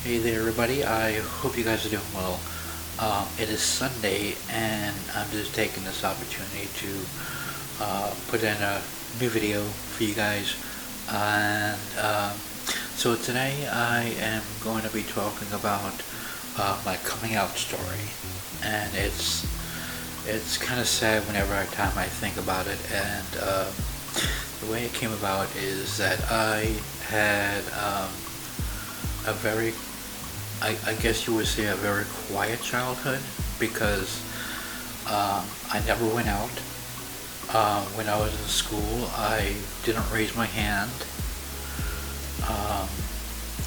Hey there, everybody. I hope you guys are doing well. It is Sunday, and I'm just taking this opportunity to put in a new video for you guys. And so today I am going to be talking about my coming out story, and it's kind of sad whenever time I think about it. And the way it came about is that I had a very I guess you would say a very quiet childhood because I never went out. When I was in school, I didn't raise my hand.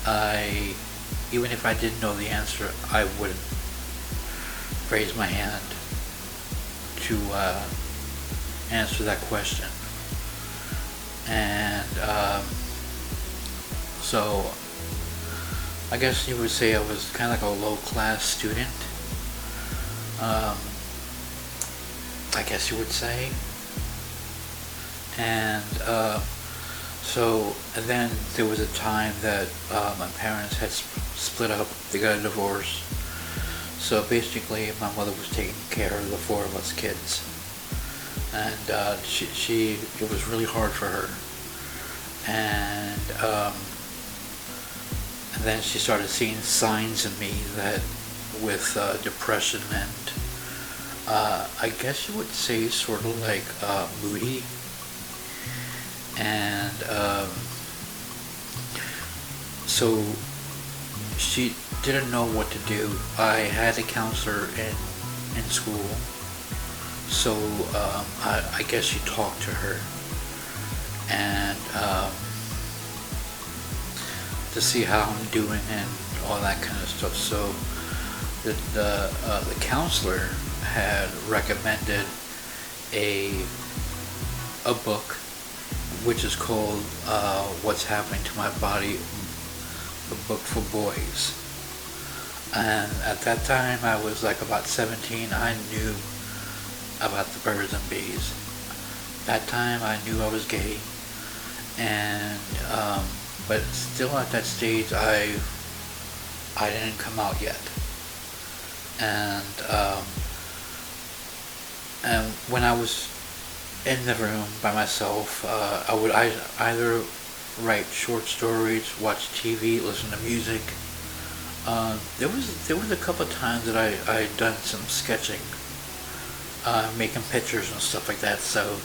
I even if I didn't know the answer, I wouldn't raise my hand to answer that question. And so I guess you would say I was kind of like a low-class student. I guess you would say. And and then there was a time that my parents had split up. They got a divorce. So basically, my mother was taking care of the four of us kids, and it was really hard for her. And then she started seeing signs in me that with depression and I guess you would say sort of like moody. And so she didn't know what to do. I had a counselor in school, so I guess she talked to her and to see how I'm doing and all that kind of stuff. So the counselor had recommended a book which is called What's Happening to My Body, the book for boys. And at that time I was like about 17. I knew about the birds and bees. That time I knew I was gay, and but still at that stage I didn't come out yet. And when I was in the room by myself, I would either write short stories, watch TV, listen to music. There was a couple of times that I'd done some sketching, making pictures and stuff like that. So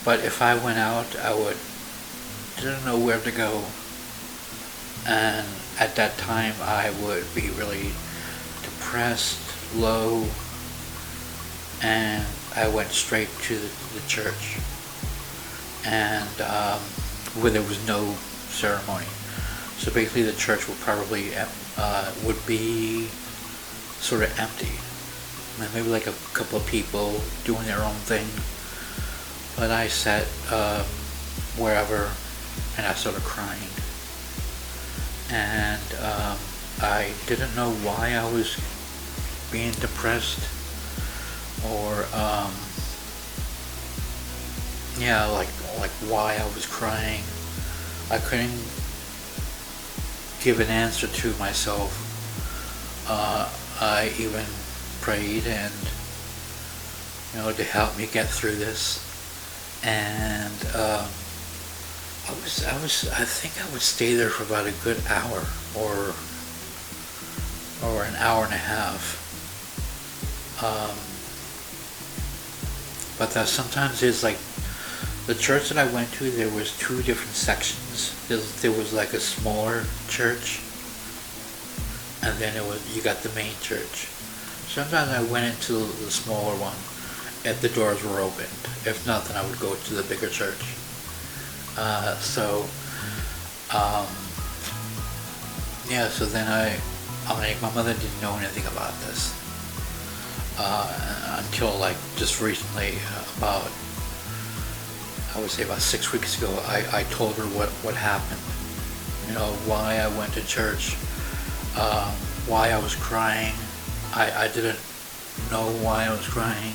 but if I went out, didn't know where to go. And at that time, I would be really depressed, low, and I went straight to the church, and where there was no ceremony. So basically, the church would be sort of empty. Maybe like a couple of people doing their own thing. But I sat wherever, and I started crying. And I didn't know why I was being depressed, or like why I was crying. I couldn't give an answer to myself. I even prayed and to help me get through this. And I think I would stay there for about a good hour or an hour and a half. But sometimes there's like the church that I went to. There was two different sections. There was like a smaller church, and then you got the main church. Sometimes I went into the smaller one if the doors were opened. If not, then I would go to the bigger church. So then my mother didn't know anything about this until like just recently, I would say about 6 weeks ago. I told her what happened, why I went to church, why I was crying. I didn't know why I was crying.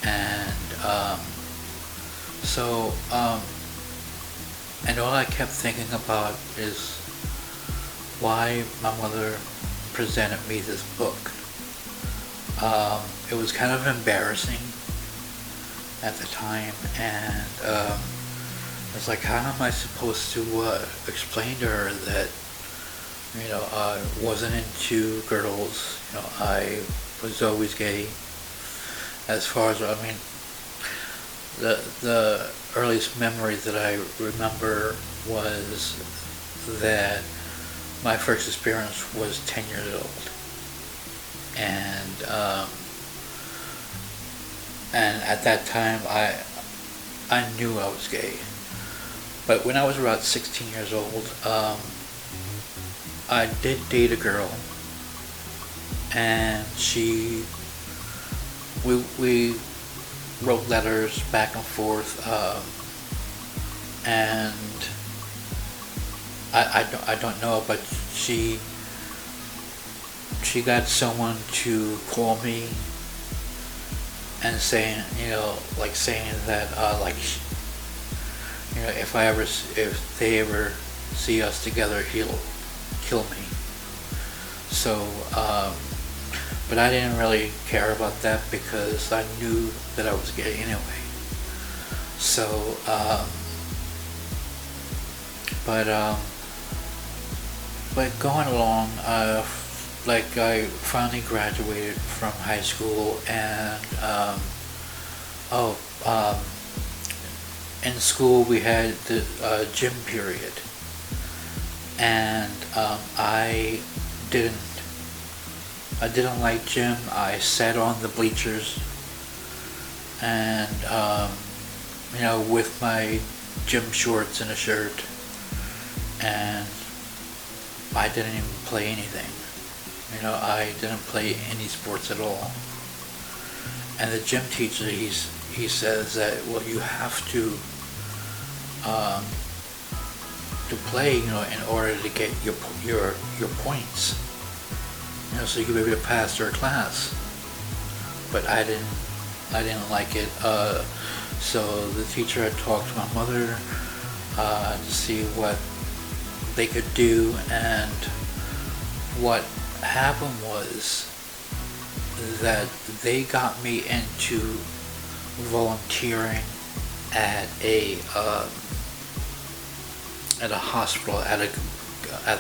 And And all I kept thinking about is why my mother presented me this book. It was kind of embarrassing at the time, and it's like, how am I supposed to explain to her that, I wasn't into girls, I was always gay. As far as, the earliest memory that I remember was that my first experience was 10 years old. And at that time I knew I was gay. But when I was about 16 years old, I did date a girl, and we wrote letters back and forth, and I don't know, but she got someone to call me and saying, saying that, if they ever see us together, he'll kill me. So, but I didn't really care about that because I knew that I was gay anyway. So, but going along, I finally graduated from high school, and in school we had the gym period, and I didn't like gym. I sat on the bleachers, and with my gym shorts and a shirt, and I didn't even play anything. I didn't play any sports at all. And the gym teacher, he says that, well, you have to play, in order to get your points, so you can be able to pass their class. But I didn't like it. So the teacher had talked to my mother to see what they could do, and what happened was that they got me into volunteering at a hospital, at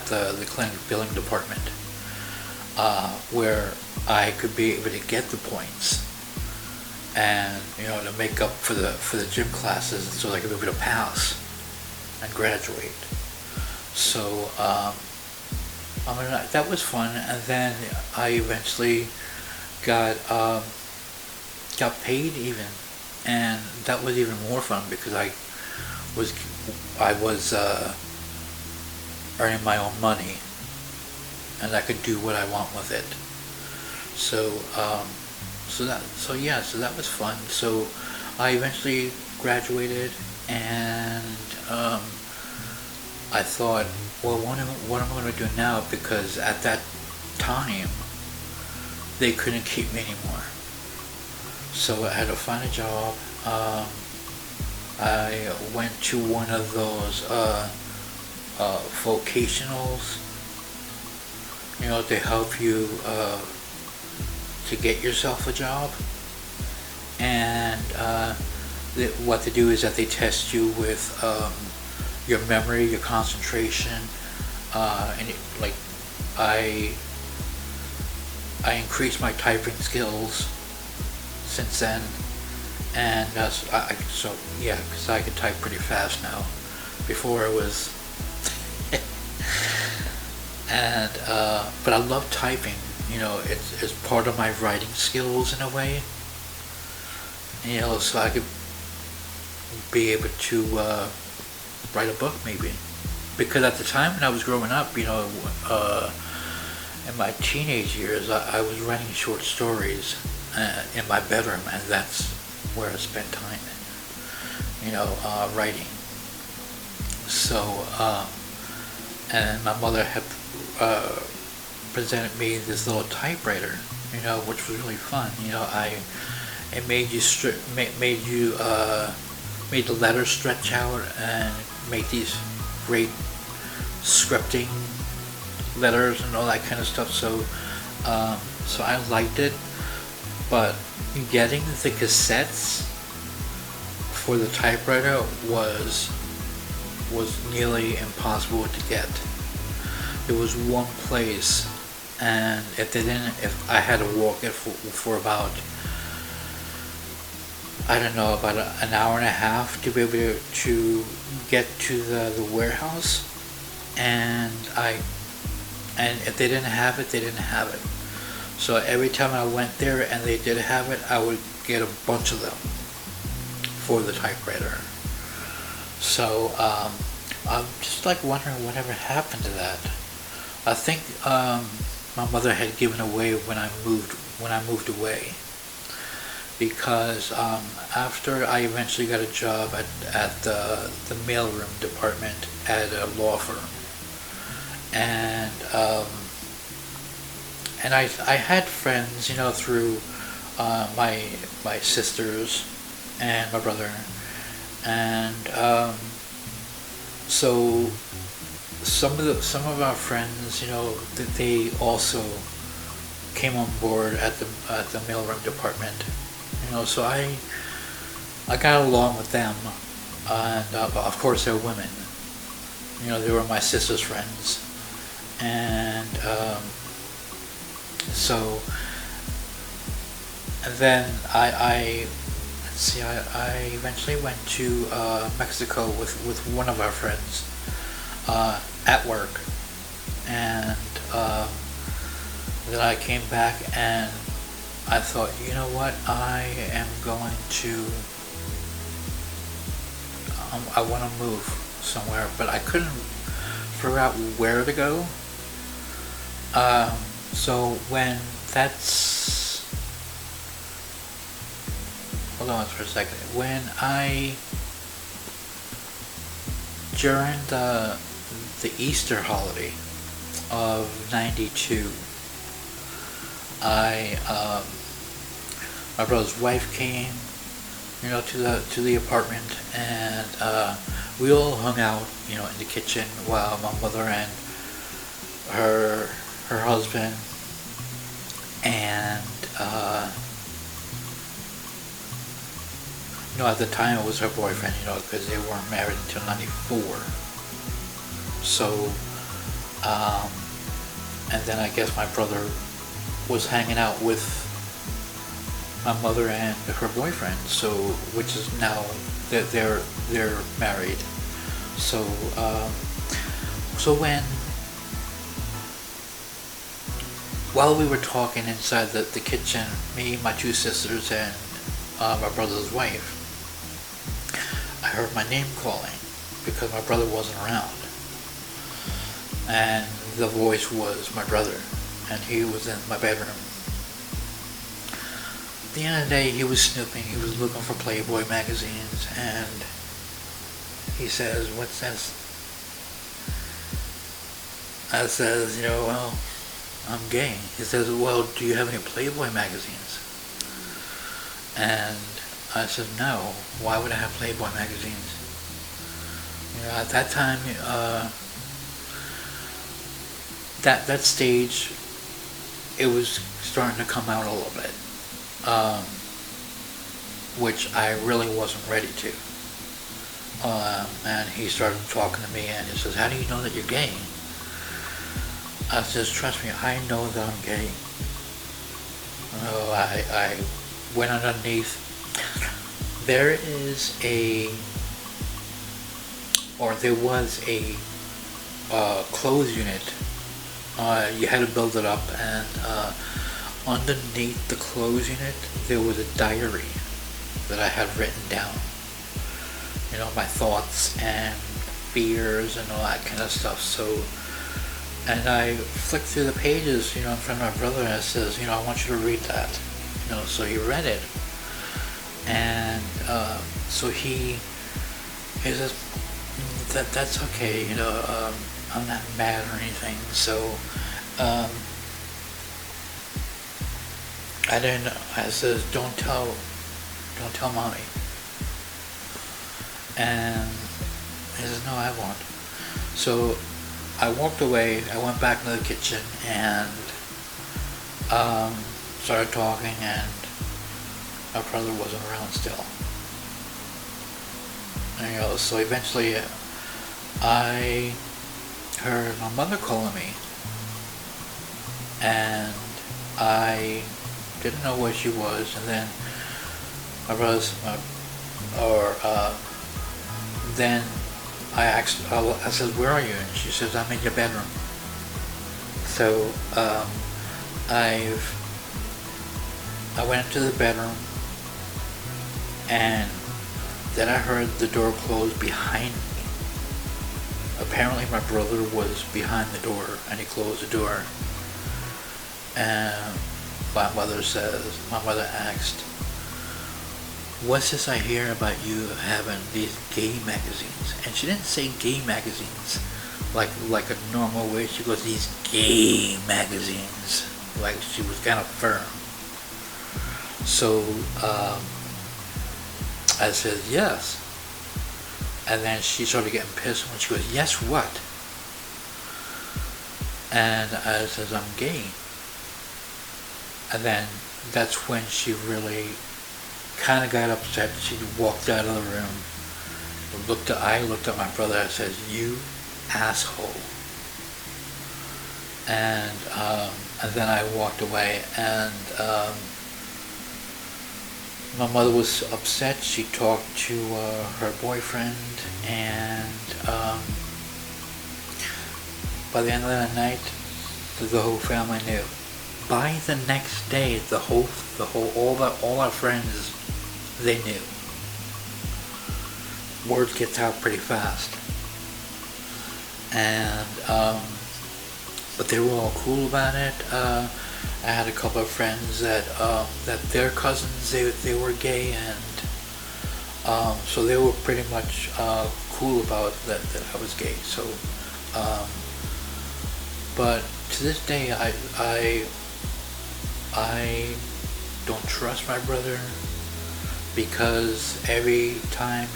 the clinic billing department, where I could be able to get the points, and to make up for the gym classes, so I could be able to pass and graduate. So that was fun. And then I eventually got paid even, and that was even more fun because I was earning my own money, and I could do what I want with it. So that was fun. So I eventually graduated, and I thought, well, what am I going to do now? Because at that time, they couldn't keep me anymore. So I had to find a job. I went to one of those vocationals, to help you to get yourself a job. And what they do is that they test you with your memory, your concentration, and I increased my typing skills since then, and because I can type pretty fast now. Before it was, and but I love typing. It's part of my writing skills in a way. So I could be able to write a book maybe, because at the time when I was growing up, in my teenage years, I was writing short stories in my bedroom, and that's where I spent time, writing. So, and my mother had presented me this little typewriter, which was really fun. It made made the letters stretch out and make these great scripting letters and all that kind of stuff. So I liked it, but getting the cassettes for the typewriter was nearly impossible to get. There was one place, and if I had to walk it for about, I don't know, about an hour and a half to be able to get to the warehouse, and if they didn't have it, they didn't have it. So every time I went there and they did have it, I would get a bunch of them for the typewriter. So I'm just like wondering whatever happened to that. I think my mother had given away when I moved away, because after I eventually got a job at the mailroom department at a law firm, and I had friends, you know, through my sisters and my brother, and so some of our friends, you know, they also came on board at the mailroom department, you know. So I got along with them, and of course they're women, you know. They were my sister's friends, and so, and then I eventually went to Mexico with one of our friends at work, and then I came back and I thought, you know what, I am going to, I want to move somewhere, but I couldn't figure out where to go. So when hold on for a second. When during the Easter holiday of '92, my brother's wife came, you know, to the apartment, and we all hung out, you know, in the kitchen while my mother and her husband and you know, at the time it was her boyfriend, you know, because they weren't married until '94. So and then I guess my brother was hanging out with my mother and her boyfriend, so which is now they're married. So while we were talking inside the kitchen, me, my two sisters, and my brother's wife, I heard my name calling because my brother wasn't around, and the voice was my brother, and he was in my bedroom. At the end of the day, he was snooping. He was looking for Playboy magazines, and he says, "What's this?" I says, "You know, well, I'm gay." He says, "Well, do you have any Playboy magazines?" And I said, "No. Why would I have Playboy magazines?" You know, at that time, that stage, it was starting to come out a little bit, which I really wasn't ready to. And he started talking to me, and he says, "How do you know that you're gay?" I says, "Trust me, I know that I'm gay." I went underneath. There was a clothes unit. You had to build it up, and underneath the clothes unit there was a diary that I had written down, you know, my thoughts and fears and all that kind of stuff. So, and I flicked through the pages, you know, in front of my brother, and I says, "You know, I want you to read that." You know, so he read it, and so he says, that's okay, you know, I'm not mad or anything." So I says, don't tell mommy." And he says, no, I won't. So I walked away, I went back into the kitchen and started talking, and my brother wasn't around still. And, so eventually I heard my mother calling me, and I didn't know where she was, and then my brother's, then I asked, I said, where are you? And she says, I'm in your bedroom. So I went into the bedroom, and then I heard the door close behind me. Apparently my brother was behind the door, and he closed the door. And my mother asked, what's this I hear about you having these gay magazines? And she didn't say gay magazines like a normal way. She goes, these gay magazines. Like she was kind of firm. So I said, yes. And then she started getting pissed when she goes, yes, what? And I said, I'm gay. And then that's when she really kind of got upset. She walked out of the room. I looked at my brother. I said, you asshole. And then I walked away, and my mother was upset. She talked to her boyfriend, and by the end of the night, the whole family knew. By the next day, all our friends, they knew. Word gets out pretty fast, and but they were all cool about it. I had a couple of friends that their cousins, they were gay, and so they were pretty much cool about that I was gay. So, but to this day, I don't trust my brother, because every time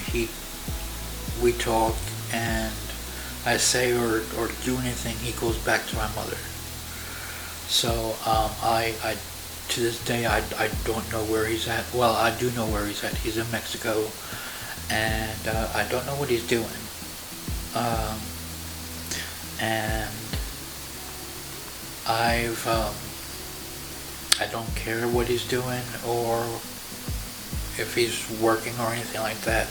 we talk and I say or do anything, he goes back to my mother. So I to this day I don't know where he's at. Well, I do know where he's at. He's in Mexico, and I don't know what he's doing. And I don't care what he's doing or if he's working or anything like that.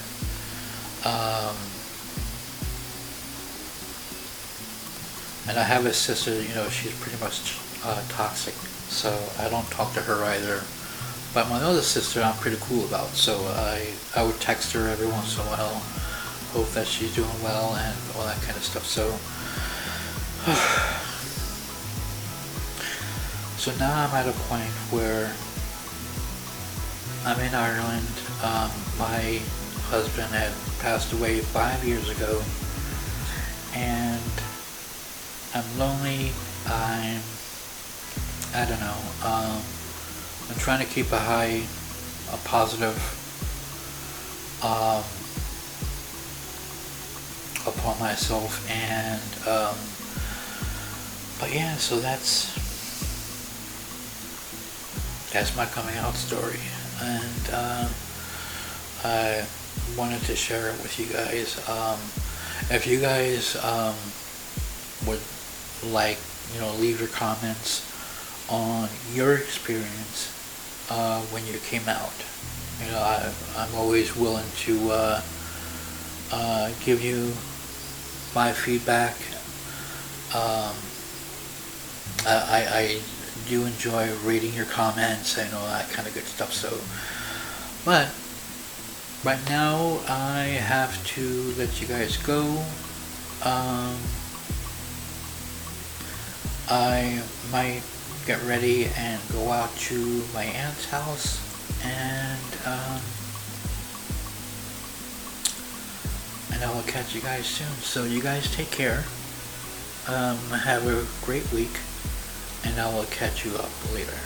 And I have a sister, she's pretty much toxic, so I don't talk to her either. But my other sister I'm pretty cool about, so I would text her every once in a while, hope that she's doing well and all that kind of stuff. So now I'm at a point where I'm in Ireland. My husband had passed away 5 years ago, and I'm lonely. I don't know. I'm trying to keep a positive upon myself, and but yeah, so that's my coming out story, and I wanted to share it with you guys. If you guys would like, leave your comments on your experience when you came out. I'm always willing to give you my feedback. I do enjoy reading your comments and all that kind of good stuff. So, but right now I have to let you guys go. I might get ready and go out to my aunt's house, and I will catch you guys soon. So you guys take care. Have a great week, and I will catch you up later.